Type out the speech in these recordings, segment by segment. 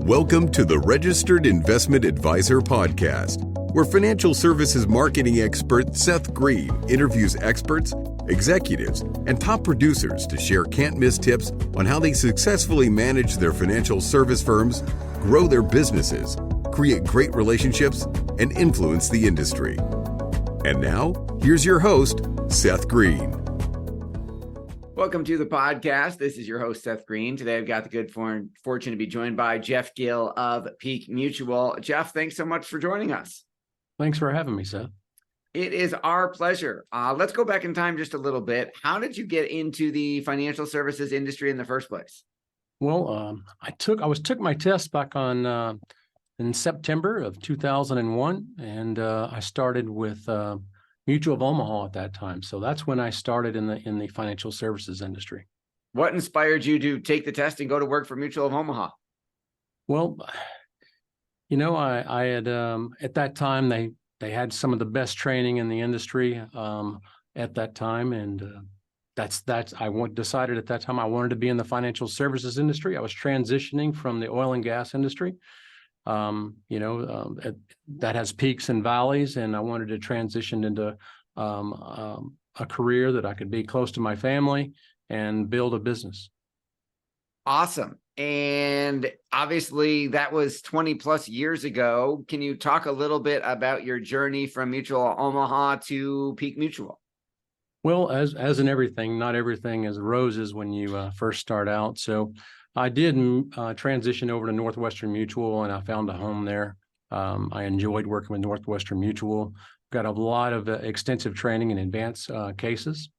Welcome to the Registered Investment Advisor Podcast, where financial services marketing expert Seth Greene interviews experts, executives, and top producers to share can't-miss tips on how they successfully manage their financial service firms, grow their businesses, create great relationships, and influence the industry. And now, here's your host, Seth Greene. Welcome to the podcast. This is your host, Seth Greene. Today, I've got the good fortune to be joined by Jeff Gill of Peak Mutual. Jeff, thanks so much for joining us. Thanks for having me, Seth. It is our pleasure. Let's go back in time just a little bit. How did you get into the financial services industry in the first place? Well, I took my test back on in September of 2001, and I started with Mutual of Omaha at that time. So that's when I started in the financial services industry. What inspired you to take the test and go to work for Mutual of Omaha? Well, you know, I had at that time they had some of the best training in the industry at that time, and decided at that time I wanted to be in the financial services industry. I was transitioning from the oil and gas industry. That has peaks and valleys, and I wanted to transition into a career that I could be close to my family and build a business. Awesome. And obviously that was 20 plus years ago. Can you talk a little bit about your journey from Mutual of Omaha to Peak Mutual? Well, as in everything, not everything is roses when you first start out. So I did transition over to Northwestern Mutual, and I found a home there. I enjoyed working with Northwestern Mutual, got a lot of extensive training in advanced cases,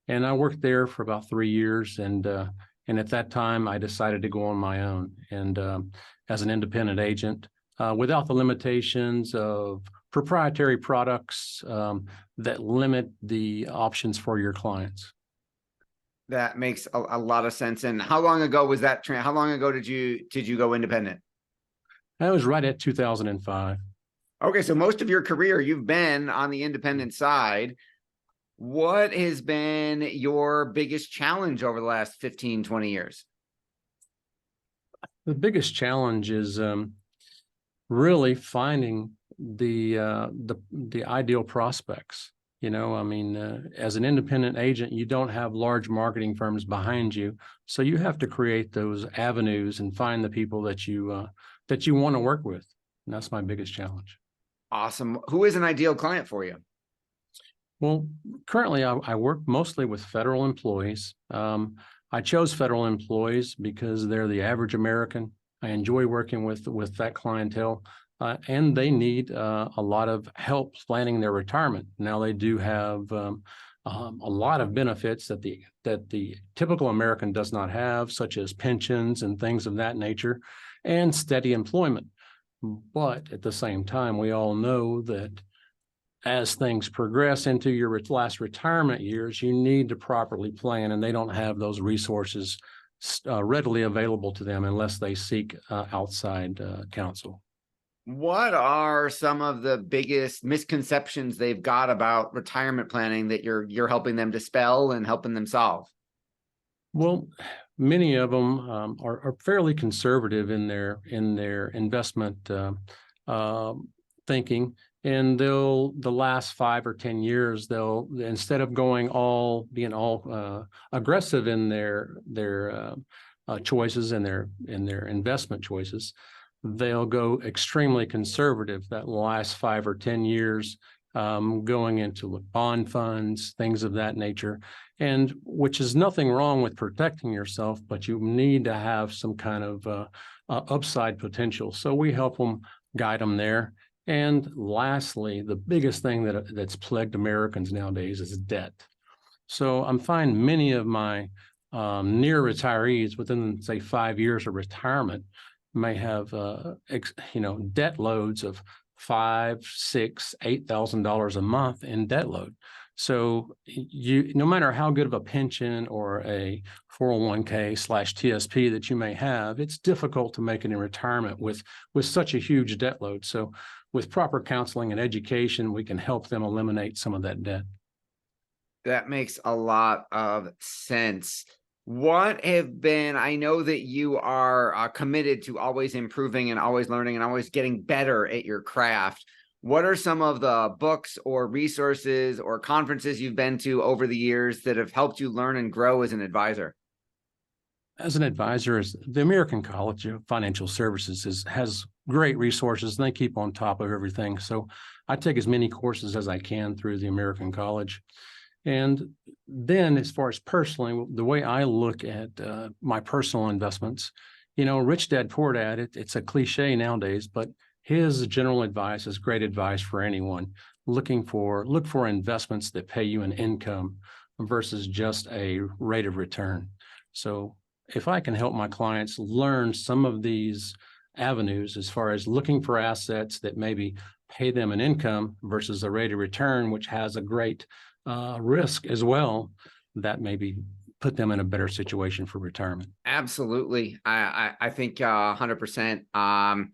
and I worked there for about 3 years. And at that time, I decided to go on my own and as an independent agent without the limitations of proprietary products that limit the options for your clients. That makes a lot of sense. And how long ago was that? How long ago did you go independent? That was right at 2005. Okay, so most of your career you've been on the independent side. What has been your biggest challenge over the last 15, 20 years? The biggest challenge is really finding the ideal prospects. You know, I mean, as an independent agent, you don't have large marketing firms behind you, so you have to create those avenues and find the people that you want to work with. And that's my biggest challenge. Awesome. Who is an ideal client for you? Well, currently, I work mostly with federal employees. I chose federal employees because they're the average American. I enjoy working with that clientele. And they need a lot of help planning their retirement. Now, they do have a lot of benefits that the typical American does not have, such as pensions and things of that nature, and steady employment. But at the same time, we all know that as things progress into your last retirement years, you need to properly plan, and they don't have those resources readily available to them unless they seek outside counsel. What are some of the biggest misconceptions they've got about retirement planning that you're helping them dispel and helping them solve? Well, many of them are fairly conservative in their investment thinking, and the last 5 or 10 years, they'll, instead of being all aggressive in their choices and their investment choices, they'll go extremely conservative that last 5 or 10 years, going into bond funds, things of that nature, and which is nothing wrong with protecting yourself, but you need to have some kind of upside potential. So we help them, guide them there. And lastly, the biggest thing that's plagued Americans nowadays is debt. So I'm finding many of my near retirees within, say, 5 years of retirement may have debt loads of $5,000, $6,000, $8,000 a month in debt load. So no matter how good of a pension or a 401k/TSP that you may have, it's difficult to make it in retirement with such a huge debt load. So with proper counseling and education, we can help them eliminate some of that debt. That makes a lot of sense. What have been, I know that you are committed to always improving and always learning and always getting better at your craft. What are some of the books or resources or conferences you've been to over the years that have helped you learn and grow as an advisor? As an advisor, is the American College of Financial Services has great resources, and they keep on top of everything. So I take as many courses as I can through the American College. And then as far as personally, the way I look at my personal investments, rich dad, poor dad, it's a cliche nowadays, but his general advice is great advice for anyone look for investments that pay you an income versus just a rate of return. So if I can help my clients learn some of these avenues as far as looking for assets that maybe pay them an income versus a rate of return, which has a great risk as well, that maybe put them in a better situation for retirement. Absolutely. I think 100%.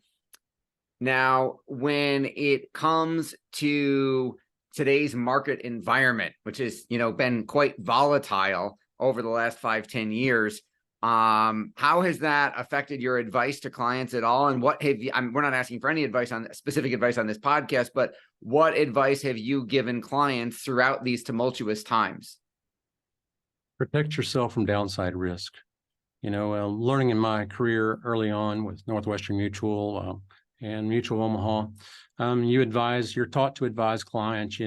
Now, when it comes to today's market environment, which has, been quite volatile over the last 5-10 years, how has that affected your advice to clients at all? And what have you, we're not asking for any specific advice on this podcast, but what advice have you given clients throughout these tumultuous times? Protect yourself from downside risk. Learning in my career early on with Northwestern Mutual and Mutual Omaha, you're taught to advise clients,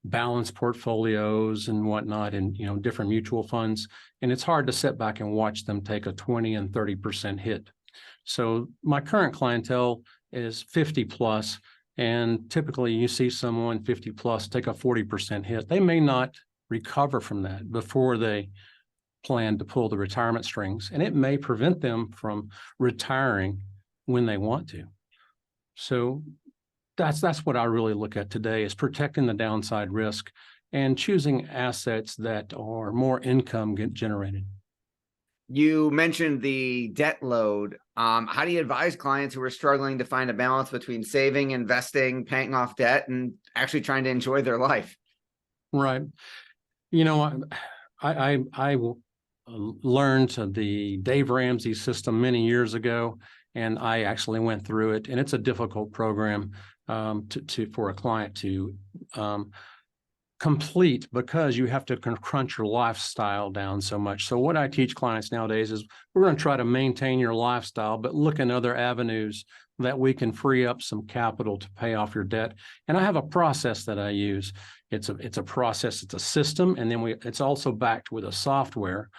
balance portfolios and whatnot, and different mutual funds. And it's hard to sit back and watch them take a 20 and 30% hit. So my current clientele is 50 plus, and typically you see someone 50 plus take a 40% hit. They may not recover from that before they plan to pull the retirement strings, and it may prevent them from retiring when they want to. So that's what I really look at today, is protecting the downside risk and choosing assets that are more income generated. You mentioned the debt load. How do you advise clients who are struggling to find a balance between saving, investing, paying off debt, and actually trying to enjoy their life? Right. I learned the Dave Ramsey system many years ago, and I actually went through it, and it's a difficult program for a client to complete, because you have to crunch your lifestyle down so much. So what I teach clients nowadays is we're going to try to maintain your lifestyle, but look in other avenues that we can free up some capital to pay off your debt. And I have a process that I use. It's a process, it's a system, and then it's also backed with a software.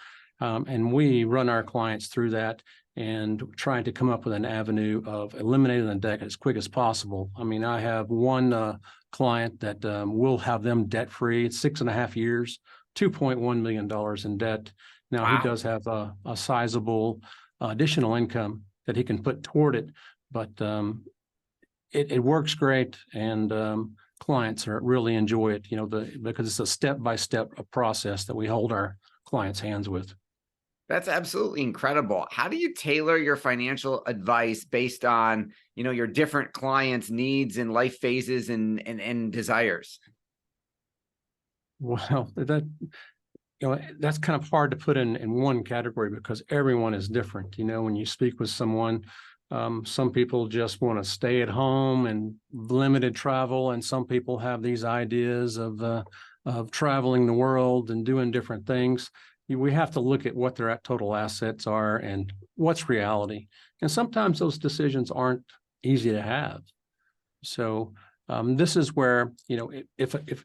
And we run our clients through that and trying to come up with an avenue of eliminating the debt as quick as possible. I mean, I have one client that will have them debt-free, 6.5 years, $2.1 million in debt. Now, Wow. He does have a sizable additional income that he can put toward it, but it works great, and clients really enjoy it, because it's a step-by-step process that we hold our clients' hands with. That's absolutely incredible. How do you tailor your financial advice based on, your different clients' needs and life phases and desires? Well, that's kind of hard to put in one category, because everyone is different. When you speak with someone, some people just want to stay at home and limited travel, and some people have these ideas of traveling the world and doing different things. We have to look at what their total assets are and what's reality. And sometimes those decisions aren't easy to have. So this is where, if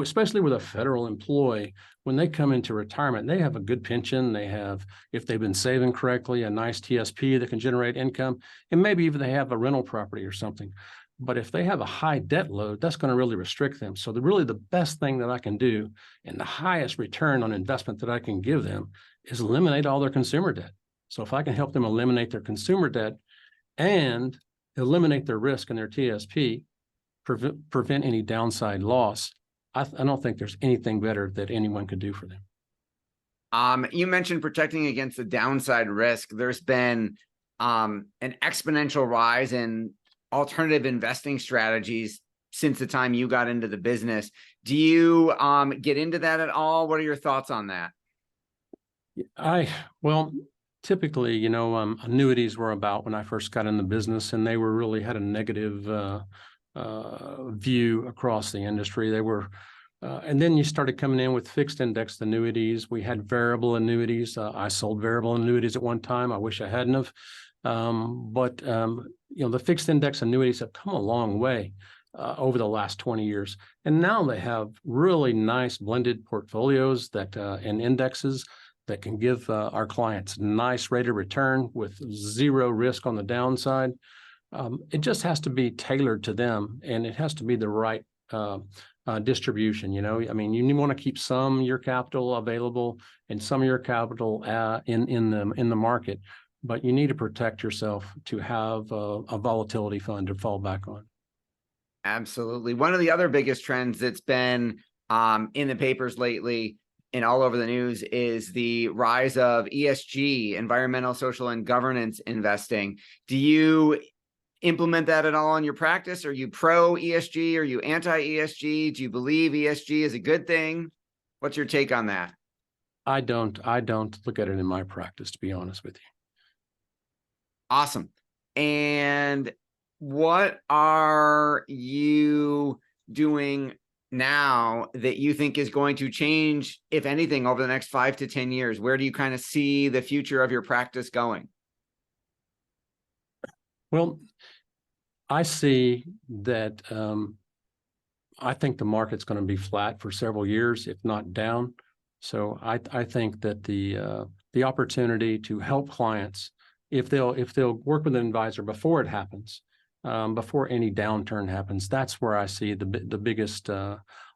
especially with a federal employee, when they come into retirement, they have a good pension. They have, if they've been saving correctly, a nice TSP that can generate income, and maybe even they have a rental property or something. But if they have a high debt load, that's going to really restrict them. So the best thing that I can do, and the highest return on investment that I can give them, is eliminate all their consumer debt. So if I can help them eliminate their consumer debt and eliminate their risk in their TSP, prevent any downside loss, I don't think there's anything better that anyone could do for them. You mentioned protecting against the downside risk. There's been an exponential rise in alternative investing strategies since the time you got into the business. Do you get into that at all? What are your thoughts on that? Well, typically, annuities were about when I first got in the business, and they really had a negative view across the industry. They were, and then you started coming in with fixed indexed annuities. We had variable annuities. I sold variable annuities at one time. I wish I hadn't have. But the fixed index annuities have come a long way over the last 20 years. And now they have really nice blended portfolios and indexes that can give our clients nice rate of return with zero risk on the downside. It just has to be tailored to them, and it has to be the right distribution. You want to keep some of your capital available and some of your capital in the market, but you need to protect yourself to have a volatility fund to fall back on. Absolutely. One of the other biggest trends that's been in the papers lately and all over the news is the rise of ESG, environmental, social, and governance investing. Do you implement that at all in your practice? Are you pro ESG? Are you anti ESG? Do you believe ESG is a good thing? What's your take on that? I don't look at it in my practice, to be honest with you. Awesome. And what are you doing now that you think is going to change, if anything, over the next 5 to 10 years? Where do you kind of see the future of your practice going? Well, I see that I think the market's going to be flat for several years, if not down. So I think that the opportunity to help clients, if they'll work with an advisor before it happens, before any downturn happens, that's where I see the biggest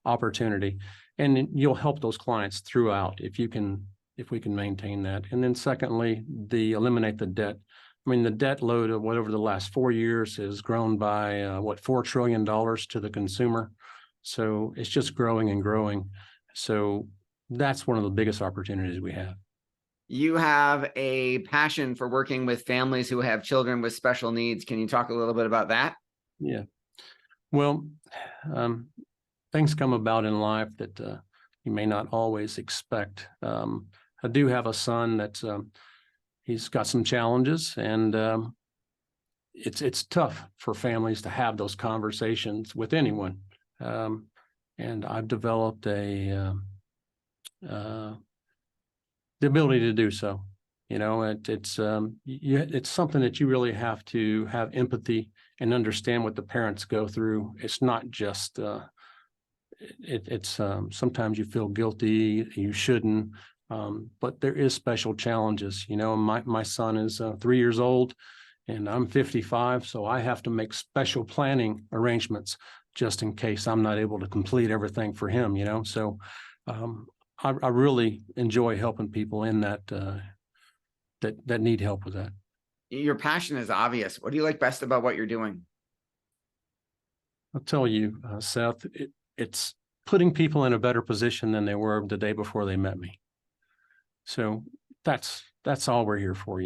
opportunity. And you'll help those clients throughout if we can maintain that. And then secondly, eliminate the debt. I mean, the debt load of over the last 4 years has grown by $4 trillion to the consumer. So it's just growing and growing. So that's one of the biggest opportunities we have. You have a passion for working with families who have children with special needs. Can you talk a little bit about that? Yeah. Well, things come about in life that you may not always expect. I do have a son that's he's got some challenges, and it's tough for families to have those conversations with anyone. And I've developed the ability to do so. It's something that you really have to have empathy and understand what the parents go through. It's not just sometimes you feel guilty, you shouldn't, but there is special challenges. My son is 3 years old and I'm 55, so I have to make special planning arrangements just in case I'm not able to complete everything for him. So I really enjoy helping people in that need help with that. Your passion is obvious. What do you like best about what you're doing? I'll tell you, Seth, it's putting people in a better position than they were the day before they met me. So that's all we're here for.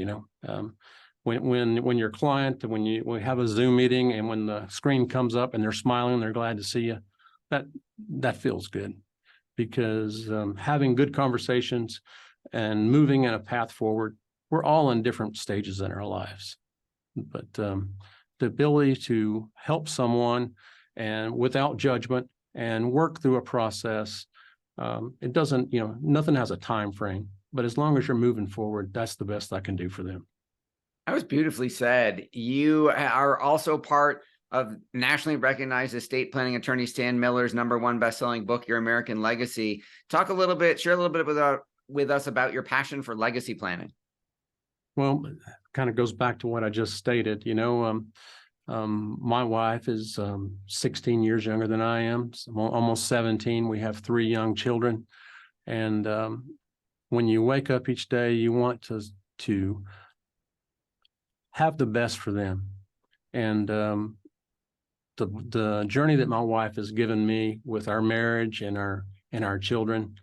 When your client, we have a Zoom meeting and when the screen comes up and they're smiling, they're glad to see you, that feels good. Because having good conversations and moving in a path forward, we're all in different stages in our lives. But the ability to help someone and without judgment and work through a process, it doesn't, nothing has a time frame. But as long as you're moving forward, that's the best I can do for them. That was beautifully said. You are also part of nationally recognized estate planning attorney Stan Miller's #1 best-selling book, Your American Legacy. Share a little bit with us about your passion for legacy planning. Well, it kind of goes back to what I just stated. My wife is 16 years younger than I am, so almost 17. We have 3 young children. And when you wake up each day, you want to have the best for them. And the journey that my wife has given me with our marriage and our children,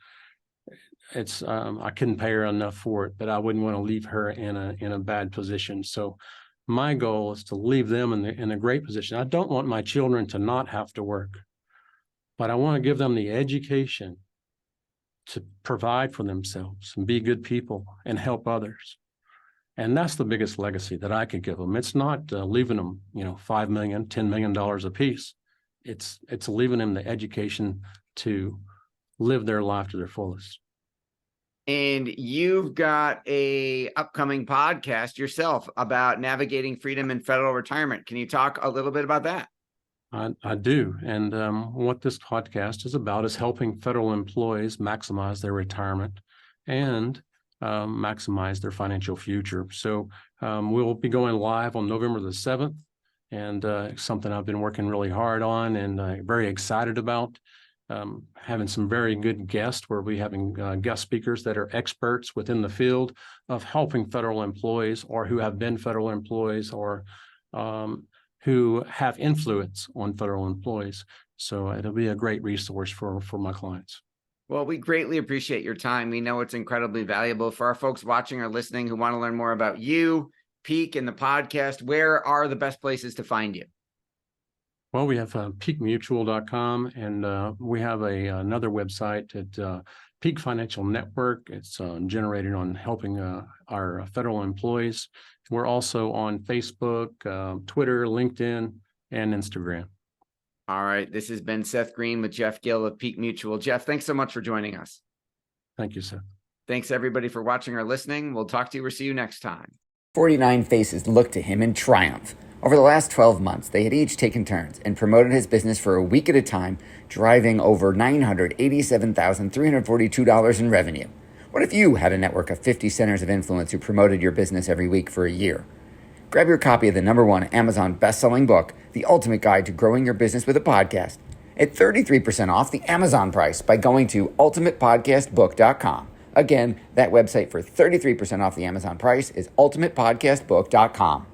it's I couldn't pay her enough for it, but I wouldn't want to leave her in a bad position. So my goal is to leave them in a great position. I don't want my children to not have to work, but I want to give them the education to provide for themselves and be good people and help others. And that's the biggest legacy that I could give them. It's not leaving them, $5 million, $10 million a piece. It's leaving them the education to live their life to their fullest. And you've got a upcoming podcast yourself about navigating freedom in federal retirement. Can you talk a little bit about that? I do. And what this podcast is about is helping federal employees maximize their retirement and maximize their financial future. So we'll be going live on November the 7th, and something I've been working really hard on and very excited about. Having some very good guests where we're having guest speakers that are experts within the field of helping federal employees or who have been federal employees or who have influence on federal employees. So it'll be a great resource for my clients. Well, we greatly appreciate your time. We know it's incredibly valuable for our folks watching or listening who want to learn more about you, Peak, and the podcast. Where are the best places to find you? Well, we have peakmutual.com, and we have another website at Peak Financial Network. It's generated on helping our federal employees. We're also on Facebook, Twitter, LinkedIn, and Instagram. All right. This has been Seth Greene with Jeff Gill of Peak Mutual. Jeff, thanks so much for joining us. Thank you, Seth. Thanks, everybody, for watching or listening. We'll talk to you or see you next time. 49 faces looked to him in triumph. Over the last 12 months, they had each taken turns and promoted his business for a week at a time, driving over $987,342 in revenue. What if you had a network of 50 centers of influence who promoted your business every week for a year? Grab your copy of the #1 Amazon best-selling book, The Ultimate Guide to Growing Your Business with a Podcast, at 33% off the Amazon price by going to ultimatepodcastbook.com. Again, that website for 33% off the Amazon price is ultimatepodcastbook.com.